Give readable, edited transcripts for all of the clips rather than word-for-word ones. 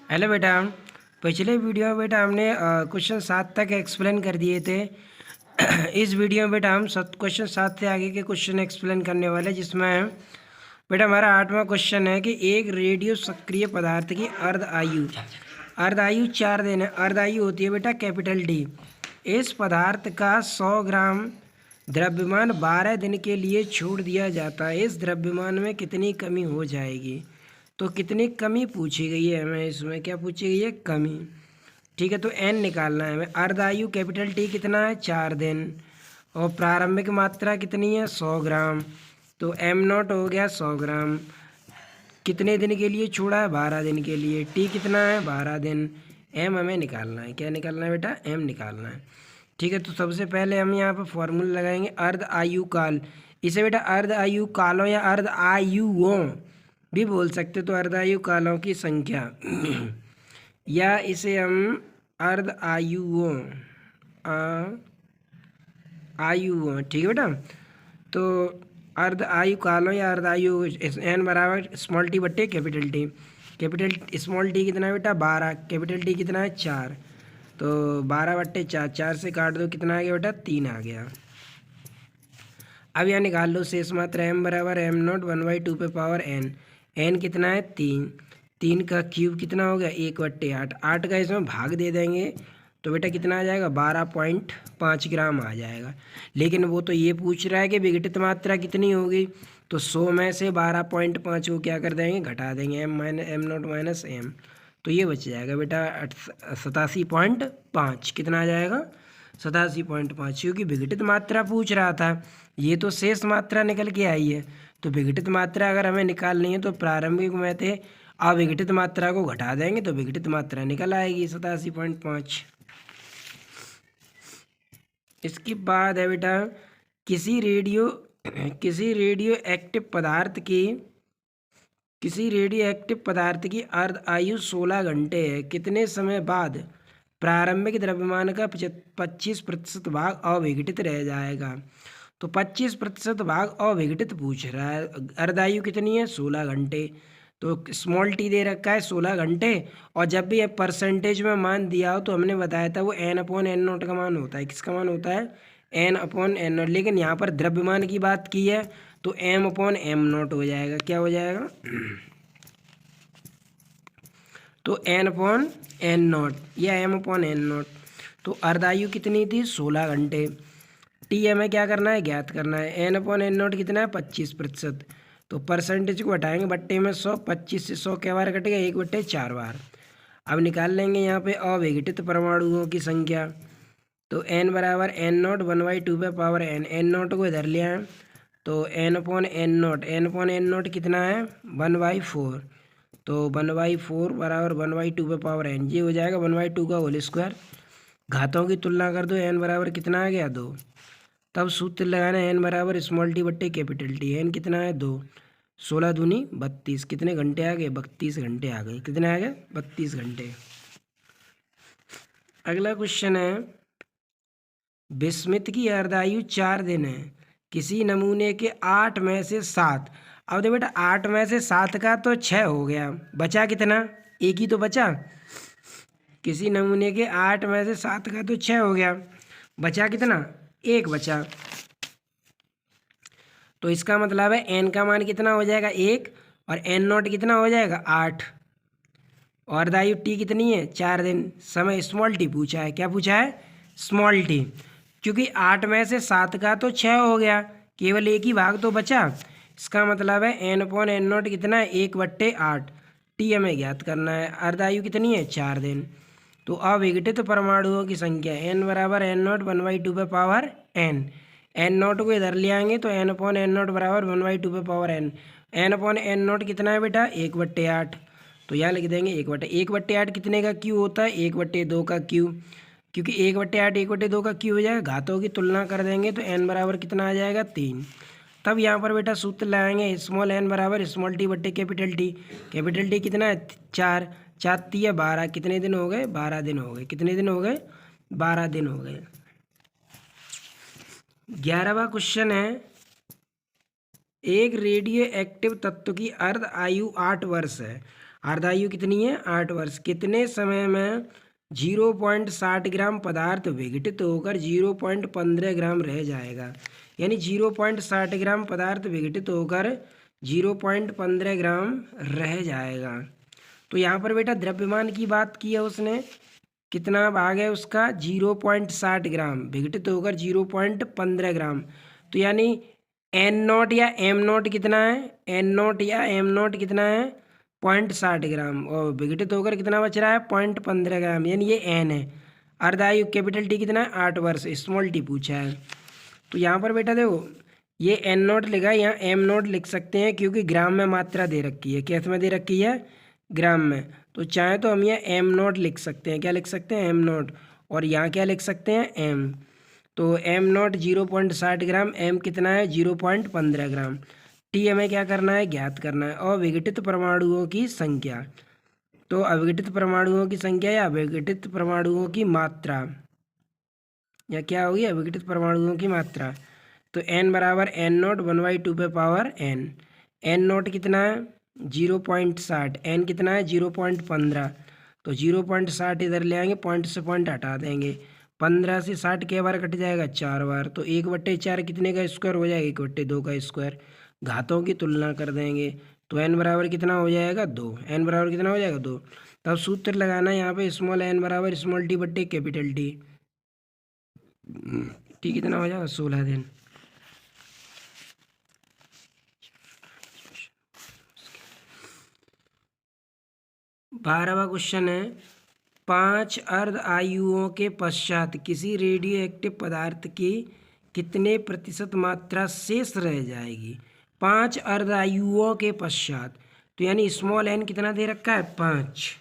Hello बेटा। पिछले video में बेटा हमने क्वेश्चन 7 तक एक्सप्लेन कर दिए थे। इस वीडियो में बेटा हम क्वेश्चन 7 से आगे के क्वेश्चन एक्सप्लेन करने वाले, जिसमें बेटा हमारा 8वां क्वेश्चन है कि एक रेडियो सक्रिय पदार्थ की अर्ध आयु 4 दिन है। अर्ध आयु होती है बेटा कैपिटल डी। इस पदार्थ का 100 ग्राम द्रव्यमान 12 दिन के लिए छोड़ दिया जाता है। इस द्रव्यमान में कितनी कमी हो जाएगी? तो कितनी कमी पूछी गई है हमें, इसमें क्या पूछी गई है? कमी। ठीक है, तो एन निकालना है हमें। अर्ध आयु कैपिटल टी कितना है? 4 दिन। और प्रारंभिक मात्रा कितनी है? 100 ग्राम। तो एम नॉट हो गया 100 ग्राम। कितने दिन के लिए छोड़ा है? 12 दिन के लिए। टी कितना है? 12 दिन। एम हमें निकालना है। क्या निकालना है बेटा? एम निकालना है। ठीक है, तो सबसे पहले हम यहाँ पर फॉर्मूला लगाएंगे अर्ध आयु काल। इसे बेटा अर्ध आयु कालों या अर्ध आयुओं भी बोल सकते, तो अर्ध आयु कालों की संख्या या इसे हम अर्ध आयुओं आयुओं, ठीक है बेटा। तो अर्ध आयु कालों या अर्ध आयु एन बराबर स्मॉल टी बट्टे capital T. Capital small T कितना है बेटा? 12। कैपिटल टी कितना है? 4। तो 12/4, 4 से काट दो, कितना आ गया बेटा? 3 आ गया। अब यहाँ निकाल लो शेष मात्रा एम बराबर एम नॉट 1/2 पे पावर एन। एन कितना है? 3। 3 का क्यूब कितना हो गया? 1/8। 8 का इसमें भाग दे देंगे तो बेटा कितना आ जाएगा? 12.5 ग्राम आ जाएगा। लेकिन वो तो ये पूछ रहा है कि विघटित मात्रा कितनी होगी, तो 100 में से 12.5 को क्या कर देंगे? घटा देंगे। एम नॉट माइनस एम, तो ये बच जाएगा बेटा 87.5। कितना आ जाएगा? 87.5, क्योंकि विघटित मात्रा पूछ रहा था। ये तो शेष मात्रा निकल के आई है, तो विघटित मात्रा अगर हमें निकालनी है तो प्रारंभिक में थे अविघटित मात्रा को घटा देंगे तो विघटित मात्रा निकल आएगी 87.5। इसके बाद है बेटा किसी रेडियो एक्टिव पदार्थ की अर्ध आयु 16 घंटे है। कितने समय बाद प्रारंभिक द्रव्यमान का 25% भाग अविघटित रह जाएगा? तो 25% भाग अविघटित पूछ रहा है। अर्ध आयु कितनी है? 16 घंटे। तो स्मॉल टी दे रखा है 16 घंटे, और जब भी परसेंटेज में मान दिया हो तो हमने बताया था वो n/n0 का मान होता है। किसका मान होता है? n/n0। लेकिन यहाँ पर द्रव्यमान की बात की है तो m/m0 हो जाएगा। क्या हो जाएगा? तो n/n0 या m/n0। तो अर्धायु कितनी थी? 16 घंटे। टी हमें क्या करना है? ज्ञात करना है। n/n0 कितना है? 25%। तो परसेंटेज को हटाएंगे, बट्टे में 100, 25 से 100 क्या बार कटेगा? 1/4 बार। अब निकाल लेंगे यहाँ पे अविघटित परमाणुओं की संख्या। तो n बराबर n0 1/2 पे पावर n। n0 को इधर ले आए तो n/n0 कितना है? 1/4। तो 1/4 बराबर 1/2 पे पावर n, ये हो जाएगा 1/2 का होल स्क्वायर। घातों की तुलना कर दो, n बराबर कितना आ गया? 2। तब सूत्र लगाना है n बराबर स्मॉल टी बट्टे कैपिटल टी। n कितना है? 2। 16 दूनी 32। कितने घंटे आ गए? 32 घंटे आ गए। कितने आ गए? 32 घंटे। अगला क्वेश्चन है विस्मित की अर्धायु 4 दिन है। किसी नमूने के 8 में से 7। अब देखो बेटा 8 में से 7 का तो 6 हो गया, बचा कितना? एक ही तो बचा। किसी नमूने के 8 में से 7 का तो 6 हो गया, बचा कितना? 1 बचा। तो इसका मतलब है n का मान कितना हो जाएगा? 1, और n0 कितना हो जाएगा? 8। और अर्धायु t कितनी है? 4 दिन। समय स्मॉल टी पूछा है। क्या पूछा है? Small T. क्योंकि 8 में से 7 का तो 6 हो गया, केवल एक ही भाग तो बचा। इसका मतलब है n/n0 कितना है? 1/8। टी हमें ज्ञात करना है। अर्धायु कितनी है? 4 दिन। तो अविघटित परमाणुओं की संख्या n बराबर n0 1/2 पे पावर n। n0 को इधर ले आएंगे तो n/n0 बराबर 1/2 पे पावर n। n/n0 कितना है बेटा? 1/8। तो यहाँ लिख देंगे 1/8 कितने का क्यू होता है? 1/2 का क्यू। क्योंकि 1/8 1/2 का क्यू हो जाएगा। घातों की तुलना कर देंगे तो n बराबर कितना आ जाएगा? 3। तब यहाँ पर बेटा सूत्र लगाएंगे स्मॉल n बराबर स्मॉल टी बट्टे कैपिटल टी। कैपिटल टी कितना है? 4। 4 तिया 12। कितने दिन हो गए? 12 दिन हो गए। कितने दिन हो गए? 12 दिन हो गए। 11वां क्वेश्चन है एक रेडियो एक्टिव तत्व की अर्ध आयु 8 वर्ष है। अर्धायु कितनी है 8 वर्ष। कितने समय में 0.60 ग्राम पदार्थ विघटित होकर 0.15 ग्राम रह जाएगा। यानी 0.60 ग्राम पदार्थ विघटित होकर 0.15 ग्राम रह जाएगा। तो यहाँ पर बेटा द्रव्यमान की बात की है उसने, कितना भाग है उसका 0.60 ग्राम विघटित होकर 0.15 ग्राम। तो यानी एन नॉट या एम नॉट कितना है, एन नॉट या एम नॉट कितना है 0.60 ग्राम, और विघटित होकर कितना बच रहा है 0.15 ग्राम, यानी ये एन है। अर्धायु कैपिटल टी कितना है 8 वर्ष, स्मॉल टी पूछा है। तो यहाँ पर बेटा देखो ये एन नॉट लिखा है, यहाँ एम नॉट लिख सकते हैं क्योंकि ग्राम में मात्रा दे रखी है। कैसे में दे रखी है, ग्राम में। तो चाहे तो हम यहाँ एम नॉट लिख सकते हैं, क्या लिख सकते हैं एम नॉट, और यहाँ क्या लिख सकते हैं एम। तो एम नॉट 0.60 ग्राम, एम कितना है 0.15 ग्राम। टी हमें क्या करना है ज्ञात करना है। और विघटित परमाणुओं की संख्या, तो अविघटित परमाणुओं की संख्या या विघटित परमाणुओं की मात्रा, या क्या होगी अविघटित परमाणुओं की मात्रा। तो एन बराबर एन नॉट 1/2 पे पावर एन। एन नॉट कितना है 0.60, एन कितना है 0.15। तो 0.60 इधर ले आएंगे, पॉइंट से पॉइंट हटा देंगे। 15 से 60 के बार कट जाएगा 4 बार, तो 1/4 कितने का स्क्वायर हो जाएगा 1/2 का स्क्वायर। घातों की तुलना कर देंगे तो एन बराबर कितना हो जाएगा 2, एन बराबर कितना हो जाएगा 2। तब सूत्र लगाना है यहाँ पे स्मॉल एन बराबर स्मॉल टी बट्टे कैपिटल टी। टी कितना हो जाएगा 16 दिन। बारहवां क्वेश्चन है 5 अर्ध आयुओं के पश्चात किसी रेडियो एक्टिव पदार्थ की कितने प्रतिशत मात्रा शेष रह जाएगी। 5 अर्ध आयुओं के पश्चात, तो यानी स्मॉल एन कितना दे रखा है 5,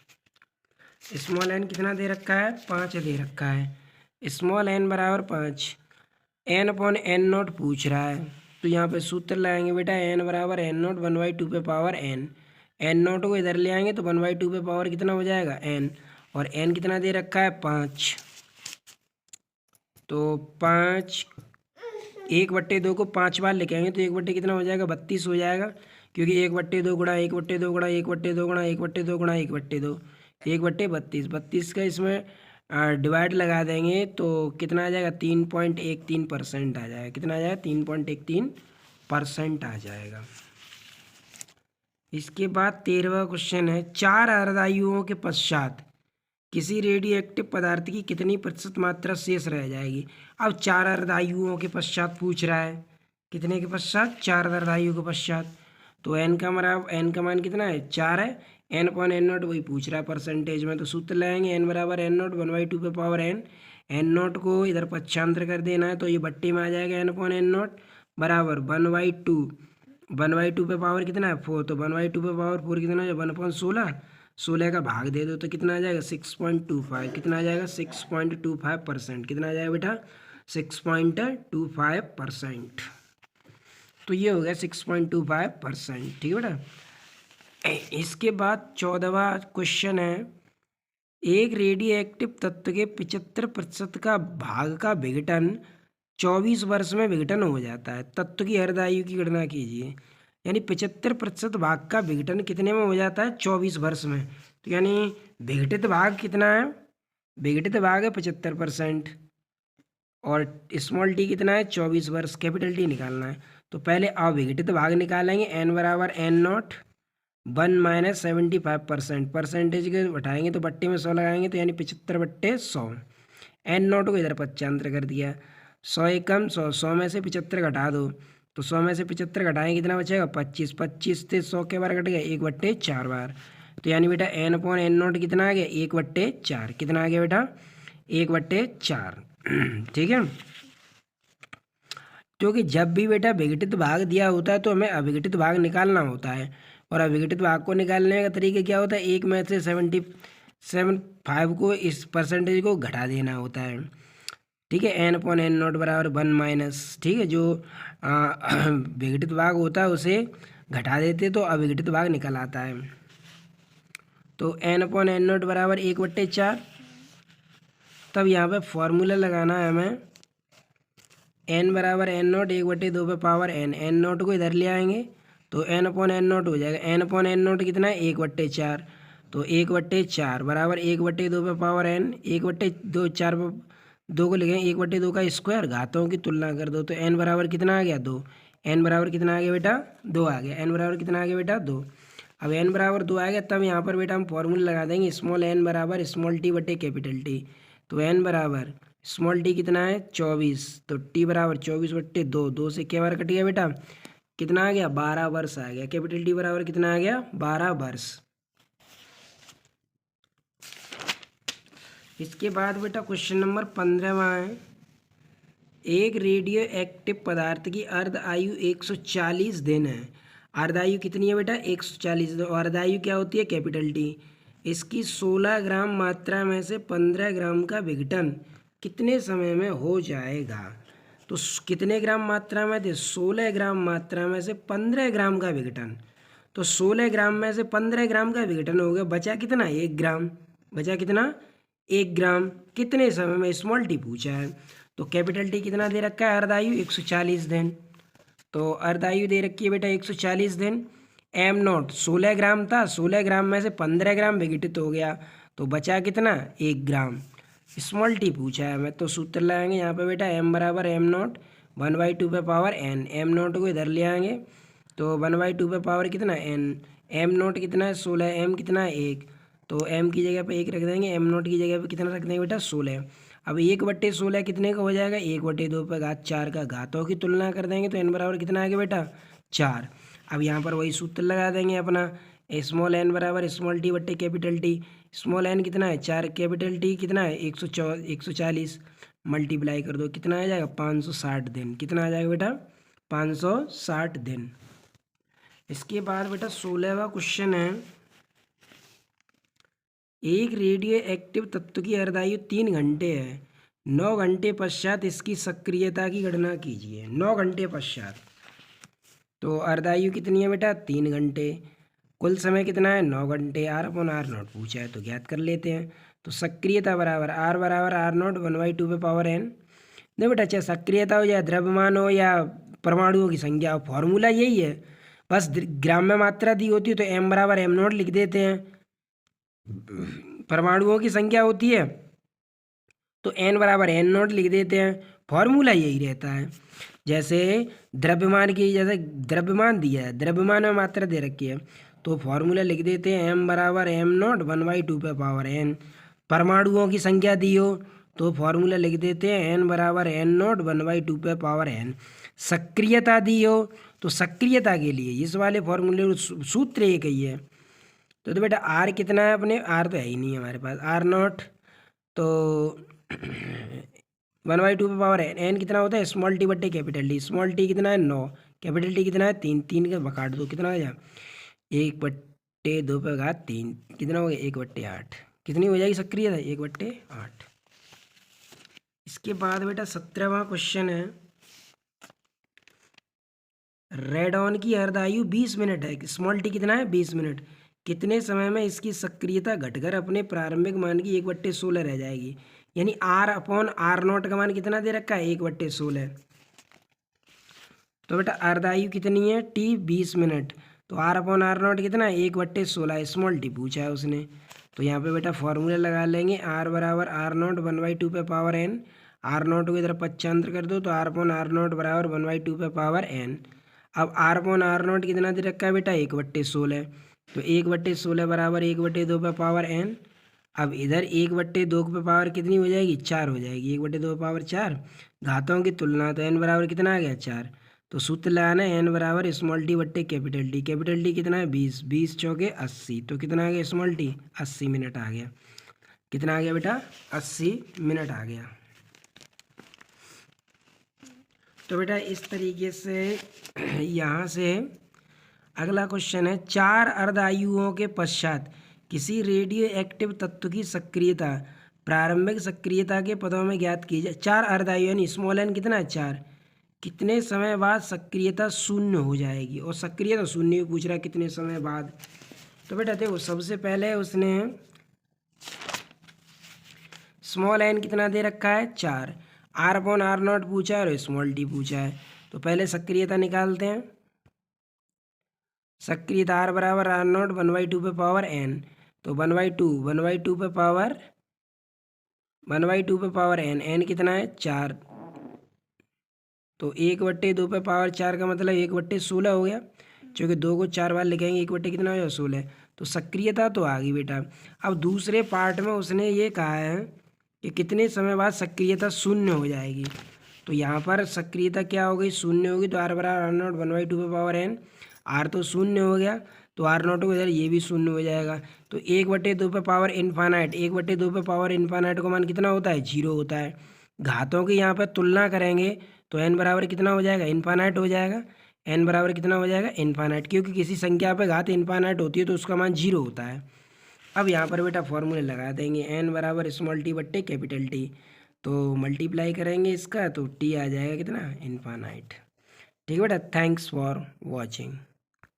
स्मॉल एन कितना दे रखा है 5 दे रखा है। स्मॉल एन बराबर 5, एन अपॉन एन नॉट पूछ रहा है। तो यहाँ पे सूत्र लगाएंगे बेटा एन बराबर एन नॉट 1/2 पे पावर एन। एन नॉट को इधर ले आएंगे तो 1/2 पे पावर कितना हो जाएगा एन, और एन कितना दे रखा है 5। तो 5 1/2 को 5 बार लेके आएंगे तो 1/, कितना हो जाएगा 32 हो जाएगा, क्योंकि 1/2 गुणा 1/2 गुणा 1/2 गुणा 1/2 गुणा 1/2, 1/32, 32 का इसमें डिवाइड लगा देंगे तो कितना आ जाएगा 3.13% आ जाएगा। कितना आ जाएगा 3.13% आ जाएगा। इसके बाद 13वां क्वेश्चन है 4 अर्धायुओं के पश्चात किसी रेडियो एक्टिव पदार्थ की कितनी प्रतिशत मात्रा शेष रह जाएगी। अब 4 अर्धायुओं के पश्चात पूछ रहा है, कितने के पश्चात 4 अर्धायुओं के पश्चात। तो एन का मान कितना है 4 है, एन अपॉन एन नॉट वही पूछ रहा है परसेंटेज में। तो सूत्र लगाएंगे एन बराबर एन नॉट 1/2 पे पावर एन। एन नॉट को इधर पक्षांतर कर देना है तो ये बट्टे में आ जाएगा एन अपॉन एन नॉट बराबर 1/2, 1/2 पे पावर कितना है 4, तो 1/2 पे पावर 4 कितना है 1/16, 16 का भाग दे दो तो कितना आ जाएगा 6.25। कितना आ जाएगा 6.25%। कितना आ जाएगा बेटा 6.25%। तो ये हो गया 6.25%। ठीक है बेटा। इसके बाद 14वां क्वेश्चन है एक रेडियो एक्टिव तत्व के 75% का भाग का विघटन 24 वर्ष में विघटन हो जाता है। तत्व की अर्धायु की गणना कीजिए। यानी 75% भाग का विघटन कितने में हो जाता है 24 वर्ष में। तो यानी विघटित भाग कितना है, विघटित भाग है 75% और स्मॉल टी कितना है 24 वर्ष, कैपिटल टी निकालना है। तो पहले अविघटित भाग निकालेंगे एन बराबर एन नॉट 1 - 75%, परसेंटेज के उठाएंगे तो बट्टे में 100 लगाएंगे तो यानी 75/100। एन नॉट को इधर पक्षांतर कर दिया, 100 एकम 100, 100 में से 75 घटा दो तो 100 में से 75 घटाएंगे कितना बचेगा 25, 25 से 100 के बार कट गया 1/4 बार। तो यानी बेटा एन अपॉन एन नॉट कितना आ गया 1/4। कितना आ गया बेटा 1/4। ठीक है। क्योंकि जब भी बेटा विघटित भाग दिया होता है तो हमें अविघटित भाग निकालना होता है, और अविघटित भाग को निकालने का तरीका क्या होता है 1 में से 75 को इस परसेंटेज को घटा देना होता है। ठीक है। एन अपॉन एन नॉट बराबर 1 - ठीक है, जो विघटित भाग होता है उसे घटा देते तो अविघटित भाग निकल आता है। तो एन अपॉन एन नॉट बराबर 1/4। तब यहाँ पे फॉर्मूला लगाना है हमें एन बराबर एन नॉट 1/2 पे पावर एन। एन नॉट को इधर ले आएंगे तो एन अपॉन एन नॉट हो जाएगा। एन अपॉन एन नॉट कितना है 1/4, तो 1/4 बराबर 1/2 पे पावर एन, 1/2 4 दो को लिखें 1/2 का स्क्वायर, घातों की तुलना कर दो तो एन बराबर कितना आ गया 2। एन बराबर कितना आ गया बेटा 2 आ गया। एन बराबर कितना आ गया बेटा 2। अब एन बराबर 2 आ गया, तब यहाँ पर बेटा हम फॉर्मूला लगा देंगे स्मॉल एन बराबर स्मॉल टी बटे कैपिटल टी। तो एन बराबर स्मॉल टी कितना है 24, तो टी बराबर 24/2, 2 से क्या बार कट गया बेटा, कितना आ गया 12 वर्ष आ गया। कैपिटल टी बराबर कितना आ गया 12 वर्ष। इसके बाद बेटा क्वेश्चन नंबर 15वां है, एक रेडियो एक्टिव पदार्थ की अर्ध आयु 140 दिन है। अर्ध आयु कितनी है बेटा 140 दिन। अर्ध आयु क्या होती है कैपिटल टी। इसकी 16 ग्राम मात्रा में से 15 ग्राम का विघटन कितने समय में हो जाएगा। तो कितने ग्राम मात्रा में थे 16 ग्राम मात्रा में से 15 ग्राम का विघटन। तो 16 ग्राम में से 15 ग्राम का विघटन हो गया, बचा कितना 1 ग्राम। बचा कितना 1 ग्राम। कितने समय में स्मॉल टी पूछा है। तो कैपिटल टी कितना दे रखा है अर्धायु 140 दिन। तो अर्धायु दे रखी है बेटा 140 दिन। एम नॉट 16 ग्राम था, 16 ग्राम में से 15 ग्राम विघटित हो गया, तो बचा कितना 1 ग्राम। स्मॉल टी पूछा है हमें, तो सूत्र लगाएंगे यहाँ पे बेटा एम बराबर एम नॉट 1/2 पे पावर एन। एम नॉट को इधर ले आएंगे तो 1/2 पे पावर कितना एन। एम नॉट कितना है 16, एम कितना है 1, तो एम की जगह पे 1 रख देंगे, एम नॉट की जगह पे कितना रख देंगे बेटा 16। अब 1/16 कितने का हो जाएगा 1/2 पे घात 4 का, घातों की तुलना कर देंगे तो एन बराबर कितना आ गया बेटा 4। अब यहाँ पर वही सूत्र लगा देंगे अपना, स्मॉल एन बराबर स्मॉल टी बट्टे कैपिटल टी। स्मॉल एन कितना है 4, कैपिटल टी कितना है 140, मल्टीप्लाई कर दो कितना आ जाएगा 560 दिन। कितना आ जाएगा बेटा 560 दिन। इसके बाद बेटा 16वां क्वेश्चन है, एक रेडियो एक्टिव तत्व की अर्धायु 3 घंटे है, 9 घंटे पश्चात इसकी सक्रियता की गणना कीजिए। 9 घंटे पश्चात, तो अर्धायु कितनी है बेटा 3 घंटे, कुल समय कितना है 9 घंटे। आर अपॉन आर नॉट पूछा है तो ज्ञात कर लेते हैं। तो सक्रियता बराबर आर नॉट 1/2 पे पावर एन। देखो बेटा चाहे सक्रियता हो या द्रव्यमान हो या परमाणुओं की संख्या हो, फॉर्मूला यही है, बस ग्राम में मात्रा दी होती है तो एम बराबर एम नॉट लिख देते हैं। परमाणुओं की संख्या होती है तो एन बराबर एन नॉट लिख देते हैं, फॉर्मूला यही रहता है। जैसे द्रव्यमान की, जैसे द्रव्यमान दिया है, द्रव्यमान में मात्रा दे रखी है तो फॉर्मूला लिख देते हैं एम बराबर एम नॉट 1/2 पे पावर एन। परमाणुओं की संख्या दी हो तो फॉर्मूला लिख देते हैं एन बराबर एन नॉट 1/2 पे पावर एन। सक्रियता दी हो तो सक्रियता के लिए इस वाले फॉर्मूले सूत्र एक ही है। तो बेटा आर कितना है अपने, आर तो है ही नहीं है हमारे पास, आर नॉट तो 1/2 पे पावर एन। एन कितना होता है स्मॉल टी बट्टे कैपिटल टी। स्मॉल टी कितना है 9, कैपिटल टी कितना है 3, 3 का काट दो कितना हो जाएगा 1/2 पे घात 3, कितना हो गया 1/8। कितनी हो जाएगी सक्रियता 1/8। इसके बाद बेटा 17वां क्वेश्चन है, रेडॉन की अर्धायु 20 मिनट है, स्मॉल टी कितना है 20 मिनट, कितने समय में इसकी सक्रियता घटकर अपने प्रारंभिक मान की 1/16 रह जाएगी। यानी आर अपॉन आर नॉट का मान कितना दे रखा है 1/16। तो बेटा अर्धायु कितनी है टी 20 मिनट, तो आर अपॉन आर नॉट कितना है 1/16, स्मॉल टी पूछा है उसने। तो यहाँ पे बेटा फॉर्मूला लगा लेंगे आर बराबर आर नॉट 1/2 पे पावर एन। आर नॉट को इधर पक्षांतर कर दो तो आर अपॉन आर नॉट बराबर 1/2 पे पावर एन। अब आर अपॉन आर नॉट कितना दे रखा है बेटा 1/16, तो 1/16 बराबर 1/2 पे पावर एन। अब इधर 1/2 पे पावर कितनी हो जाएगी 4 हो जाएगी, 1/2 पे पावर 4, घातों की तुलना तो एन बराबर कितना आ गया 4। तो सूत्र लगाना है एन बराबर स्मॉल टी बट्टे कैपिटल टी। कैपिटल टी कितना है 20, 20 चौके 80, तो कितना आ गया स्मॉल टी 80 मिनट आ गया। कितना आ गया बेटा 80 मिनट आ गया। तो बेटा इस तरीके से यहाँ से अगला क्वेश्चन है, 4 अर्धायुओं के पश्चात किसी रेडियो एक्टिव तत्व की सक्रियता प्रारंभिक सक्रियता के पदों में ज्ञात की जाए। 4 अर्धायु यानी स्मॉल एन कितना है 4, कितने समय बाद सक्रियता शून्य हो जाएगी। और सक्रियता शून्य पूछ रहा है कितने समय बाद। तो बेटा देखो सबसे पहले उसने स्मॉल एन कितना दे रखा है 4, आर अपॉन आर नॉट पूछा है और स्मॉल टी पूछा है। तो पहले सक्रियता निकालते हैं। सक्रियता आर बराबर आर नॉट 1/2 पे पावर एन, तो 1/2 पे पावर 1/2 पे पावर एन, एन कितना है 4, तो 1/2 पे पावर 4 का मतलब 1/16 हो गया, क्योंकि 2 को 4 बार लिखेंगे 1/, कितना हो गया 16। तो सक्रियता तो आ गई बेटा। अब दूसरे पार्ट में उसने ये कहा है कि कितने समय बाद सक्रियता शून्य हो जाएगी, तो यहाँ पर सक्रियता क्या हो गई, शून्य होगी, तो आर बराबर आर नॉट 1/2 पे पावर एन, आर तो शून्य हो गया, तो आर नॉट को इधर ये भी शून्य हो जाएगा, तो 1/2 पे पावर इन्फानाइट, 1/2 पे पावर इन्फानाइट का मान कितना होता है 0 होता है। घातों की यहाँ पर तुलना करेंगे तो एन बराबर कितना हो जाएगा इन्फानाइट हो जाएगा, एन बराबर कितना हो जाएगा इन्फानाइट, क्योंकि किसी संख्या पे घात इन्फानाइट होती है तो उसका मान 0 होता है। अब यहाँ पर बेटा फॉर्मूले लगा देंगे, एन बराबर स्मॉल टी बट्टे कैपिटल टी, तो मल्टीप्लाई करेंगे इसका तो टी आ जाएगा कितना इन्फानाइट। ठीक है बेटा, थैंक्स फॉर वॉचिंग।